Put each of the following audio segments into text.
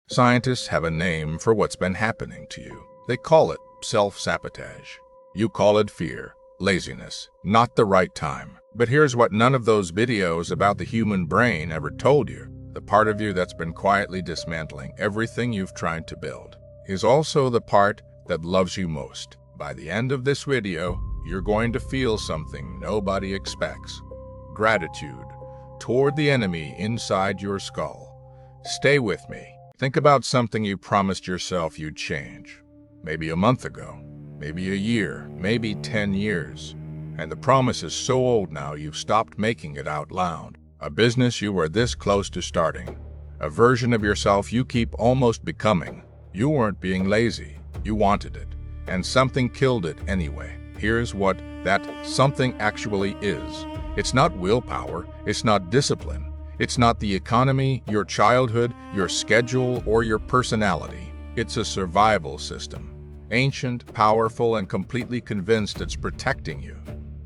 Scientists have a name for what's been happening to you. They call it self-sabotage. You call it fear, laziness, not the right time. But here's what none of those videos about the human brain ever told you. The part of you that's been quietly dismantling everything you've tried to build is also the part that loves you most. By the end of this video, you're going to feel something nobody expects. Gratitude toward the enemy inside your skull. Stay with me. Think about something you promised yourself you'd change. Maybe a month ago, maybe a year, maybe 10 years. And the promise is so old now you've stopped making it out loud. A business you were this close to starting. A version of yourself you keep almost becoming. You weren't being lazy. You wanted it. And something killed it anyway. Here's what that something actually is. It's not willpower. It's not discipline. It's not the economy, your childhood, your schedule, or your personality. It's a survival system. Ancient, powerful, and completely convinced it's protecting you.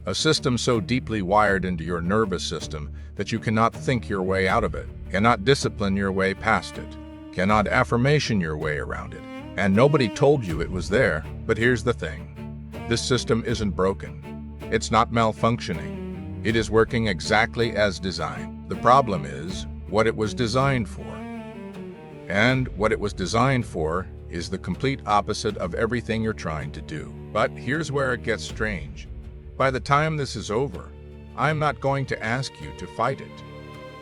A system so deeply wired into your nervous system that you cannot think your way out of it, cannot discipline your way past it, cannot affirmation your way around it. And nobody told you it was there. But here's the thing. This system isn't broken. It's not malfunctioning. It is working exactly as designed. The problem is what it was designed for. And what it was designed for is the complete opposite of everything you're trying to do. But here's where it gets strange. By the time this is over, I'm not going to ask you to fight it.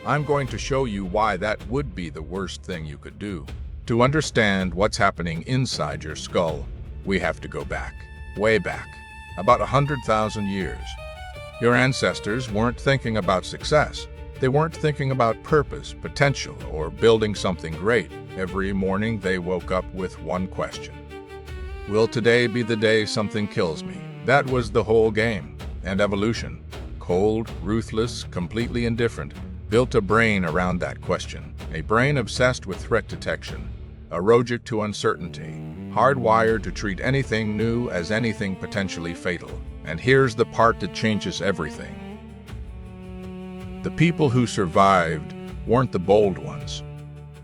I'm going to show you why that would be the worst thing you could do. To understand what's happening inside your skull, we have to go back, way back, about 100,000 years. Your ancestors weren't thinking about success. They weren't thinking about purpose, potential, or building something great. Every morning they woke up with one question. Will today be the day something kills me? That was the whole game. And evolution, cold, ruthless, completely indifferent, built a brain around that question. A brain obsessed with threat detection, allergic to uncertainty, hardwired to treat anything new as anything potentially fatal. And here's the part that changes everything. The people who survived weren't the bold ones.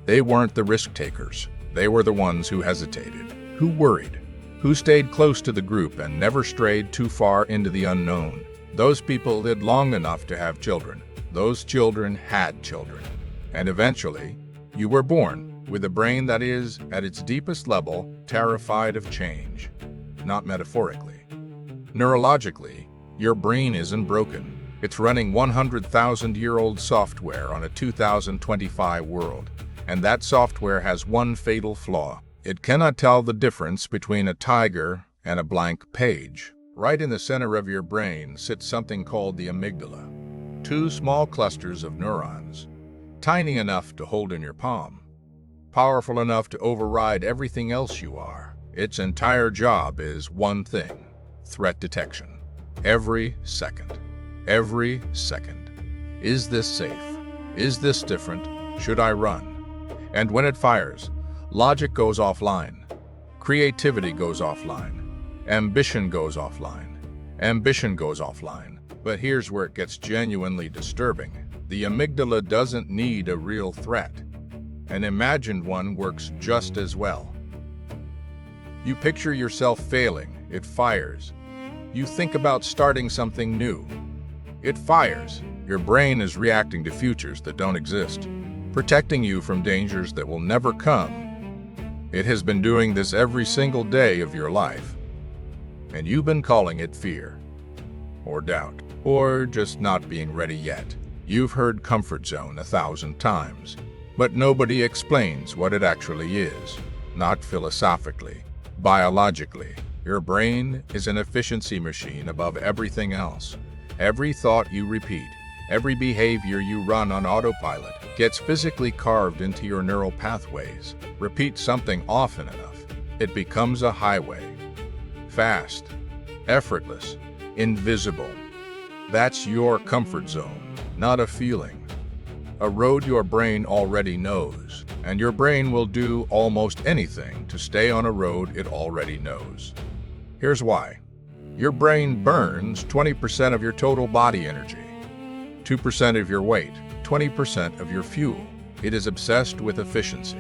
They weren't the risk takers. They were the ones who hesitated, who worried, who stayed close to the group and never strayed too far into the unknown. Those people lived long enough to have children. Those children had children. And eventually, you were born with a brain that is, at its deepest level, terrified of change. Not metaphorically. Neurologically, your brain isn't broken. It's running 100,000-year-old software on a 2025 world. And that software has one fatal flaw. It cannot tell the difference between a tiger and a blank page. Right in the center of your brain sits something called the amygdala. Two small clusters of neurons, tiny enough to hold in your palm, powerful enough to override everything else you are. Its entire job is one thing: threat detection. Every second. Every second. Is this safe? Is this different? Should I run? And when it fires, logic goes offline. Creativity goes offline. Ambition goes offline. Ambition goes offline. But here's where it gets genuinely disturbing. The amygdala doesn't need a real threat. An imagined one works just as well. You picture yourself failing, it fires. You think about starting something new. It fires. Your brain is reacting to futures that don't exist, protecting you from dangers that will never come. It has been doing this every single day of your life. And you've been calling it fear, or doubt, or just not being ready yet. You've heard comfort zone 1,000 times, but nobody explains what it actually is. Not philosophically, biologically. Your brain is an efficiency machine above everything else. Every thought you repeat, every behavior you run on autopilot gets physically carved into your neural pathways. Repeat something often enough, it becomes a highway. Fast, effortless, invisible. That's your comfort zone, not a feeling. A road your brain already knows, and your brain will do almost anything to stay on a road it already knows. Here's why. Your brain burns 20% of your total body energy, 2% of your weight, 20% of your fuel. It is obsessed with efficiency.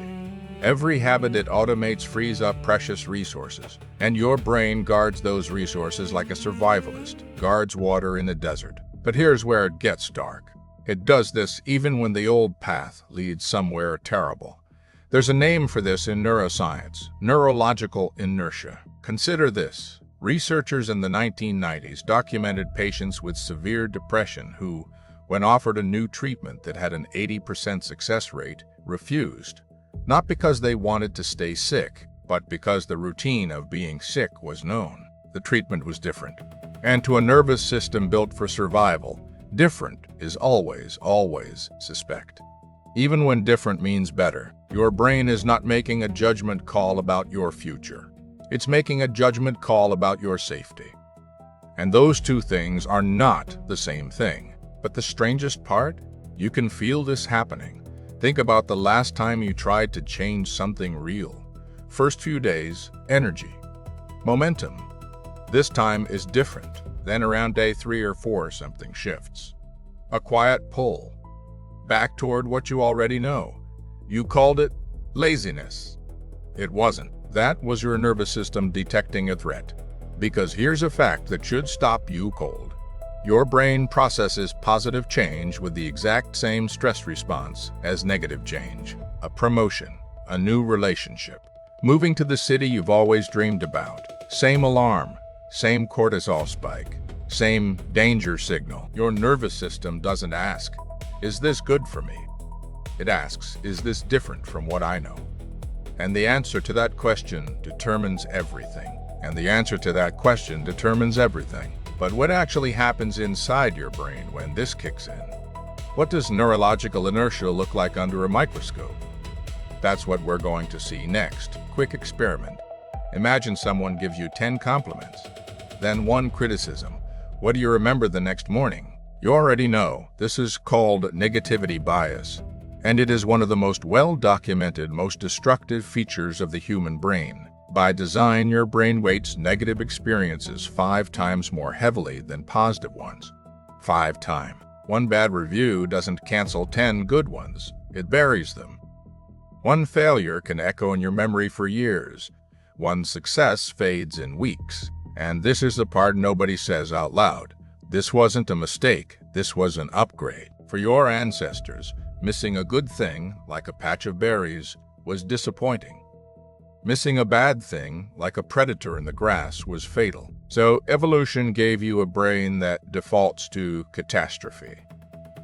Every habit it automates frees up precious resources, and your brain guards those resources like a survivalist guards water in a desert. But here's where it gets dark. It does this even when the old path leads somewhere terrible. There's a name for this in neuroscience: neurological inertia. Consider this. Researchers in the 1990s documented patients with severe depression who, when offered a new treatment that had an 80% success rate, refused. Not because they wanted to stay sick, but because the routine of being sick was known. The treatment was different. And to a nervous system built for survival, different is always suspect. Even when different means better, your brain is not making a judgment call about your future. It's making a judgment call about your safety. And those two things are not the same thing. But the strangest part? You can feel this happening. Think about the last time you tried to change something real. First few days, energy, momentum. This time is different. Then around day 3 or 4, something shifts. A quiet pull, back toward what you already know. You called it laziness. It wasn't. That was your nervous system detecting a threat. Because here's a fact that should stop you cold. Your brain processes positive change with the exact same stress response as negative change. A promotion, a new relationship, moving to the city you've always dreamed about. Same alarm, same cortisol spike, same danger signal. Your nervous system doesn't ask, "Is this good for me?" It asks, "Is this different from what I know?" And the answer to that question determines everything. But what actually happens inside your brain when this kicks in? What does neurological inertia look like under a microscope? That's what we're going to see next. Quick experiment. Imagine someone gives you 10 compliments, then 1 criticism. What do you remember the next morning? You already know. This is called negativity bias, and it is one of the most well-documented, most destructive features of the human brain. By design, your brain weights negative experiences 5 times more heavily than positive ones. 5 times. 1 bad review doesn't cancel 10 good ones. It buries them. 1 failure can echo in your memory for years. 1 success fades in weeks. And this is the part nobody says out loud. This wasn't a mistake. This was an upgrade. For your ancestors, missing a good thing, like a patch of berries, was disappointing. Missing a bad thing, like a predator in the grass, was fatal. So evolution gave you a brain that defaults to catastrophe.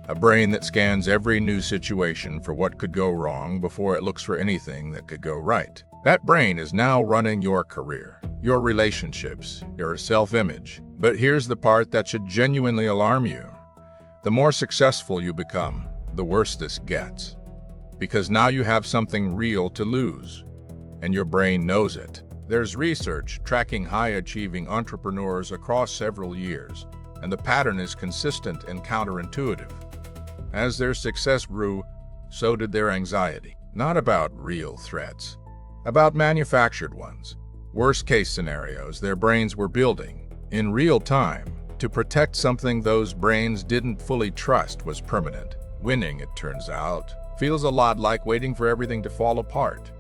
A brain that scans every new situation for what could go wrong before it looks for anything that could go right. That brain is now running your career, your relationships, your self-image. But here's the part that should genuinely alarm you. The more successful you become, the worse this gets. Because now you have something real to lose. And your brain knows it. There's research tracking high-achieving entrepreneurs across several years, and the pattern is consistent and counterintuitive. As their success grew, so did their anxiety. Not about real threats, about manufactured ones. Worst-case scenarios their brains were building, in real time, to protect something those brains didn't fully trust was permanent. Winning, it turns out, feels a lot like waiting for everything to fall apart.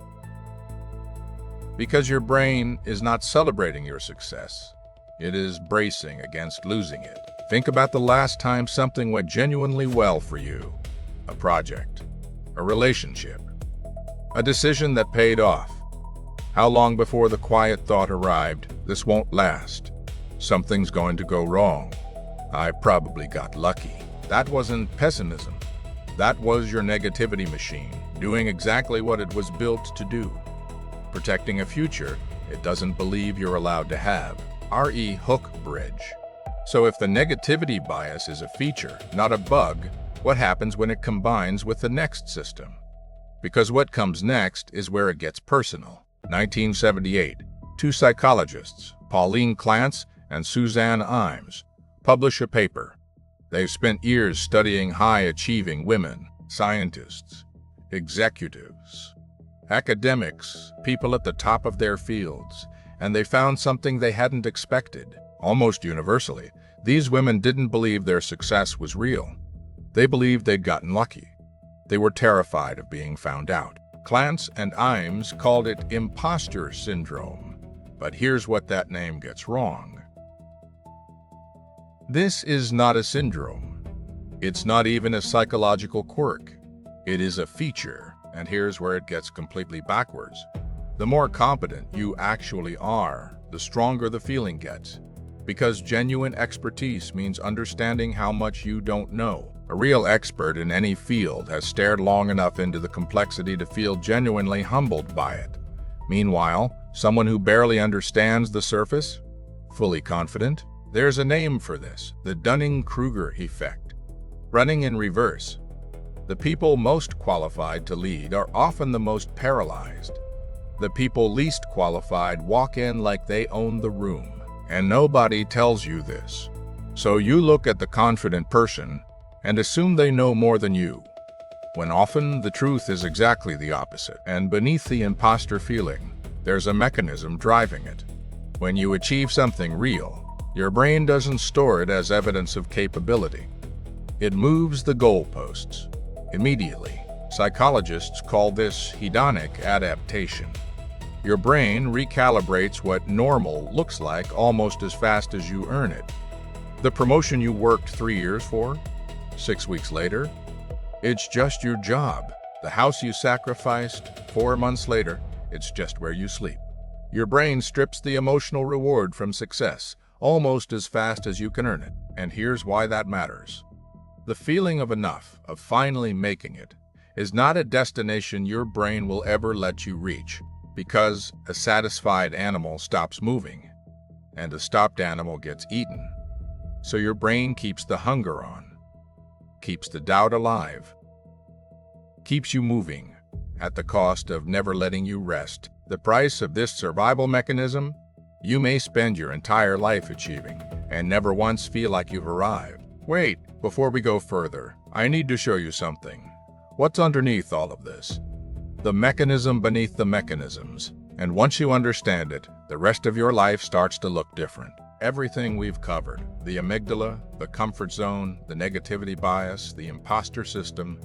Because your brain is not celebrating your success. It is bracing against losing it. Think about the last time something went genuinely well for you. A project, a relationship, a decision that paid off. How long before the quiet thought arrived, "This won't last. Something's going to go wrong. I probably got lucky." That wasn't pessimism. That was your negativity machine, doing exactly what it was built to do. Protecting a future it doesn't believe you're allowed to have. R.E. Hook Bridge. So if the negativity bias is a feature, not a bug, what happens when it combines with the next system? Because what comes next is where it gets personal. 1978, 2 psychologists, Pauline Clance and Suzanne Imes, publish a paper. They've spent years studying high-achieving women, scientists, executives, academics, people at the top of their fields, and they found something they hadn't expected. Almost universally, these women didn't believe their success was real. They believed they'd gotten lucky. They were terrified of being found out. Clance and Imes called it impostor syndrome, but here's what that name gets wrong. This is not a syndrome. It's not even a psychological quirk. It is a feature, and here's where it gets completely backwards. The more competent you actually are, the stronger the feeling gets. Because genuine expertise means understanding how much you don't know. A real expert in any field has stared long enough into the complexity to feel genuinely humbled by it. Meanwhile, someone who barely understands the surface, fully confident? There's a name for this, the Dunning-Kruger effect. Running in reverse. The people most qualified to lead are often the most paralyzed. The people least qualified walk in like they own the room, and nobody tells you this. So you look at the confident person and assume they know more than you, when often the truth is exactly the opposite. And beneath the imposter feeling, there's a mechanism driving it. When you achieve something real, your brain doesn't store it as evidence of capability. It moves the goalposts immediately. Psychologists call this hedonic adaptation. Your brain recalibrates what normal looks like almost as fast as you earn it. The promotion you worked 3 years for? 6 weeks later? It's just your job. The house you sacrificed? 4 months later, it's just where you sleep. Your brain strips the emotional reward from success almost as fast as you can earn it. And here's why that matters. The feeling of enough, of finally making it, is not a destination your brain will ever let you reach, because a satisfied animal stops moving, and a stopped animal gets eaten. So your brain keeps the hunger on, keeps the doubt alive, keeps you moving, at the cost of never letting you rest. The price of this survival mechanism? You may spend your entire life achieving, and never once feel like you've arrived. Wait, before we go further, I need to show you something. What's underneath all of this? The mechanism beneath the mechanisms. And once you understand it, the rest of your life starts to look different. Everything we've covered, the amygdala, the comfort zone, the negativity bias, the imposter system,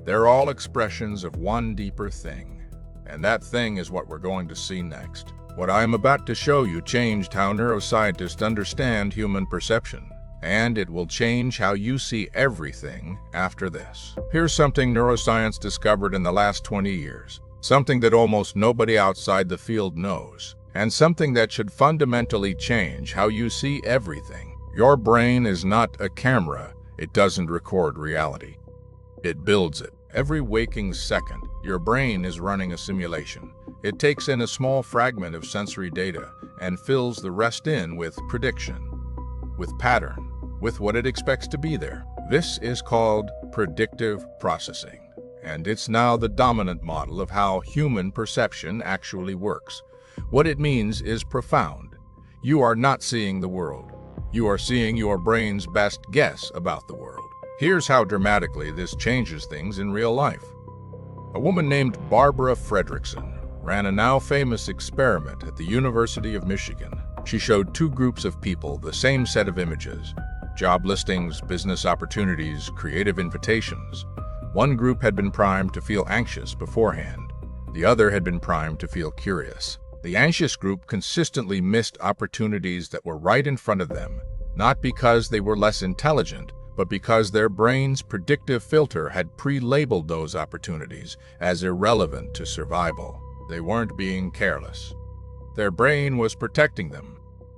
they're all expressions of one deeper thing. And that thing is what we're going to see next. What I'm about to show you changed how neuroscientists understand human perception, and it will change how you see everything after this. Here's something neuroscience discovered in the last 20 years, something that almost nobody outside the field knows, and something that should fundamentally change how you see everything. Your brain is not a camera. It doesn't record reality. It builds it. Every waking second, your brain is running a simulation. It takes in a small fragment of sensory data and fills the rest in with prediction, with pattern, with what it expects to be there. This is called predictive processing, and it's now the dominant model of how human perception actually works. What it means is profound. You are not seeing the world. You are seeing your brain's best guess about the world. Here's how dramatically this changes things in real life. A woman named Barbara Fredrickson ran a now famous experiment at the University of Michigan. She showed 2 groups of people the same set of images: job listings, business opportunities, creative invitations. One group had been primed to feel anxious beforehand. The other had been primed to feel curious. The anxious group consistently missed opportunities that were right in front of them, not because they were less intelligent, but because their brain's predictive filter had pre-labeled those opportunities as irrelevant to survival. They weren't being careless. Their brain was protecting them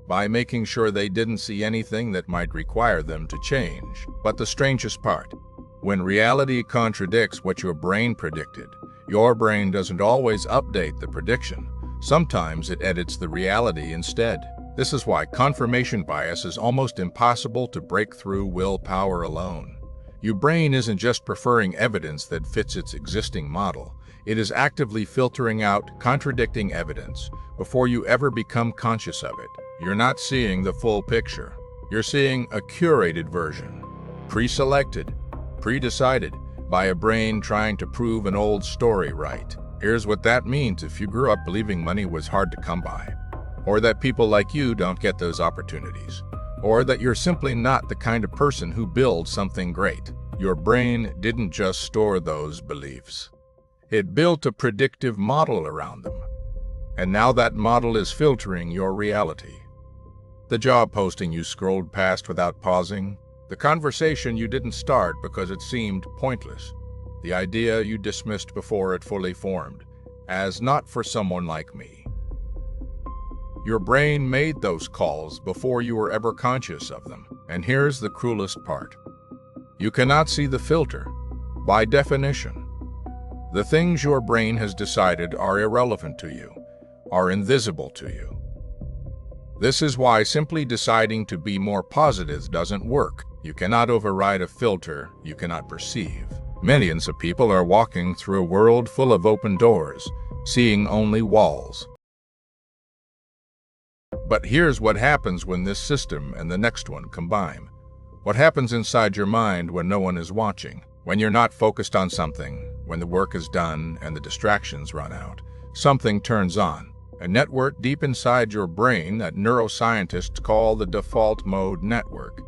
by making sure they didn't see anything that might require them to change. But the strangest part, when reality contradicts what your brain predicted, your brain doesn't always update the prediction. Sometimes it edits the reality instead. This is why confirmation bias is almost impossible to break through willpower alone. Your brain isn't just preferring evidence that fits its existing model. It is actively filtering out contradicting evidence before you ever become conscious of it. You're not seeing the full picture. You're seeing a curated version, pre-selected, pre-decided by a brain trying to prove an old story right. Here's what that means if you grew up believing money was hard to come by, or that people like you don't get those opportunities, or that you're simply not the kind of person who builds something great. Your brain didn't just store those beliefs. It built a predictive model around them. And now that model is filtering your reality. The job posting you scrolled past without pausing, the conversation you didn't start because it seemed pointless, the idea you dismissed before it fully formed, as not for someone like me. Your brain made those calls before you were ever conscious of them. And here's the cruelest part. You cannot see the filter. By definition, the things your brain has decided are irrelevant to you, are invisible to you. This is why simply deciding to be more positive doesn't work. You cannot override a filter you cannot perceive. Millions of people are walking through a world full of open doors, seeing only walls. But here's what happens when this system and the next one combine. What happens inside your mind when no one is watching, when you're not focused on something, when the work is done and the distractions run out. Something turns on, a network deep inside your brain that neuroscientists call the default mode network.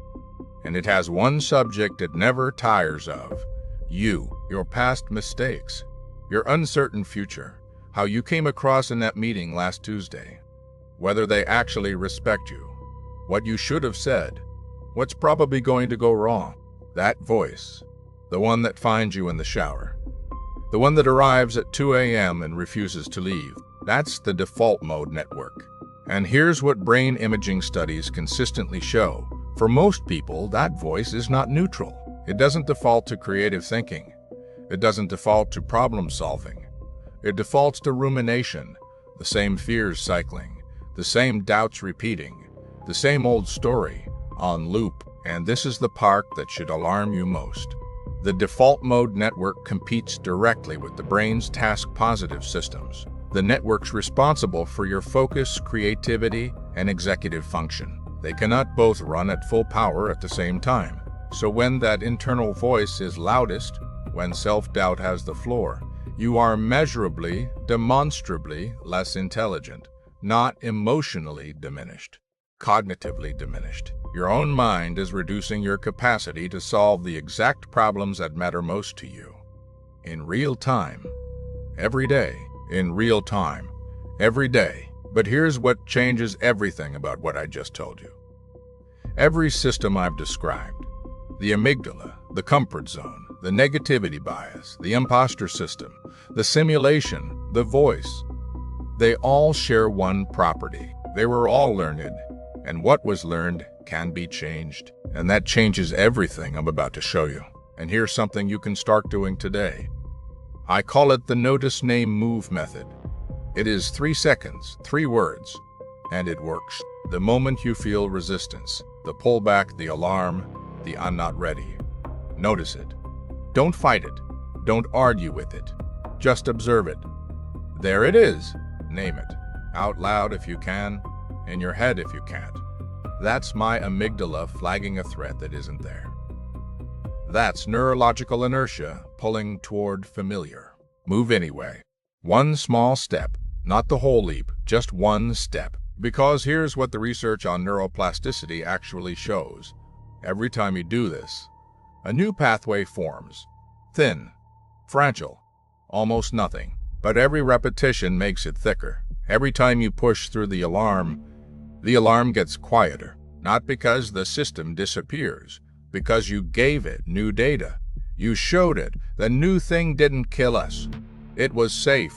And it has one subject it never tires of: you, your past mistakes, your uncertain future, how you came across in that meeting last Tuesday, whether they actually respect you, what you should have said, what's probably going to go wrong. That voice, the one that finds you in the shower, the one that arrives at 2 a.m. and refuses to leave, that's the default mode network. And here's what brain imaging studies consistently show. For most people, that voice is not neutral. It doesn't default to creative thinking. It doesn't default to problem solving. It defaults to rumination, the same fears cycling, the same doubts repeating, the same old story, on loop. And this is the part that should alarm you most. The default mode network competes directly with the brain's task-positive systems, the networks responsible for your focus, creativity, and executive function. They cannot both run at full power at the same time. So when that internal voice is loudest, when self-doubt has the floor, you are measurably, demonstrably less intelligent, not emotionally diminished, cognitively diminished. Your own mind is reducing your capacity to solve the exact problems that matter most to you. In real time, every day, in real time, every day. But here's what changes everything about what I just told you. Every system I've described, the amygdala, the comfort zone, the negativity bias, the impostor system, the simulation, the voice, they all share one property. They were all learned, and what was learned can be changed. And that changes everything I'm about to show you. And here's something you can start doing today. I call it the notice, name, move method. It is 3 seconds, 3 words, and it works. The moment you feel resistance, the pullback, the alarm, the I'm not ready, notice it. Don't fight it. Don't argue with it. Just observe it. There it is. Name it. Out loud if you can, in your head if you can't. That's my amygdala flagging a threat that isn't there. That's neurological inertia pulling toward familiar. Move anyway. One small step, not the whole leap, just one step. Because here's what the research on neuroplasticity actually shows. Every time you do this, a new pathway forms. Thin, fragile, almost nothing. But every repetition makes it thicker. Every time you push through the alarm gets quieter. Not because the system disappears, because you gave it new data. You showed it the new thing didn't kill us. It was safe.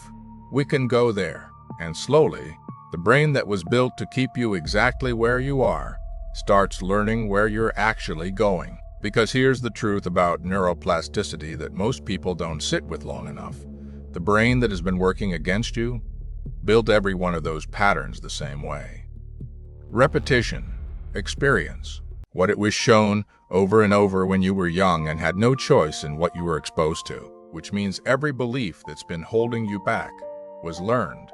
We can go there. And slowly, the brain that was built to keep you exactly where you are starts learning where you're actually going. Because here's the truth about neuroplasticity that most people don't sit with long enough. The brain that has been working against you built every one of those patterns the same way. Repetition, experience, what it was shown over and over when you were young and had no choice in what you were exposed to, which means every belief that's been holding you back was learned.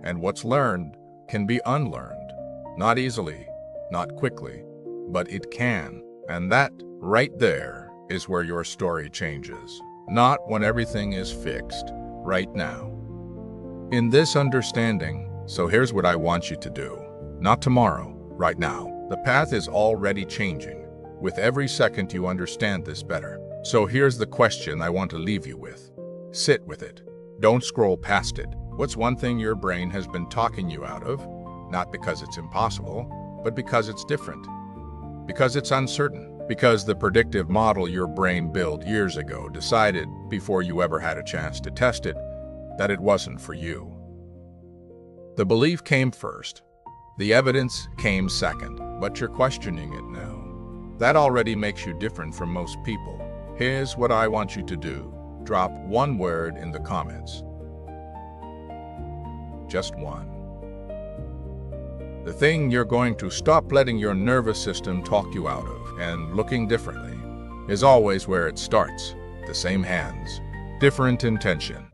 And what's learned can be unlearned. Not easily, not quickly, but it can. And that right there is where your story changes. Not when everything is fixed, right now. In this understanding, so here's what I want you to do. Not tomorrow, right now. The path is already changing. With every second you understand this better. So here's the question I want to leave you with. Sit with it. Don't scroll past it. What's one thing your brain has been talking you out of? Not because it's impossible, but because it's different. Because it's uncertain. Because the predictive model your brain built years ago decided, before you ever had a chance to test it, that it wasn't for you. The belief came first. The evidence came second, but you're questioning it now. That already makes you different from most people. Here's what I want you to do. Drop one word in the comments. Just one. The thing you're going to stop letting your nervous system talk you out of, and looking differently, is always where it starts. The same hands, different intention.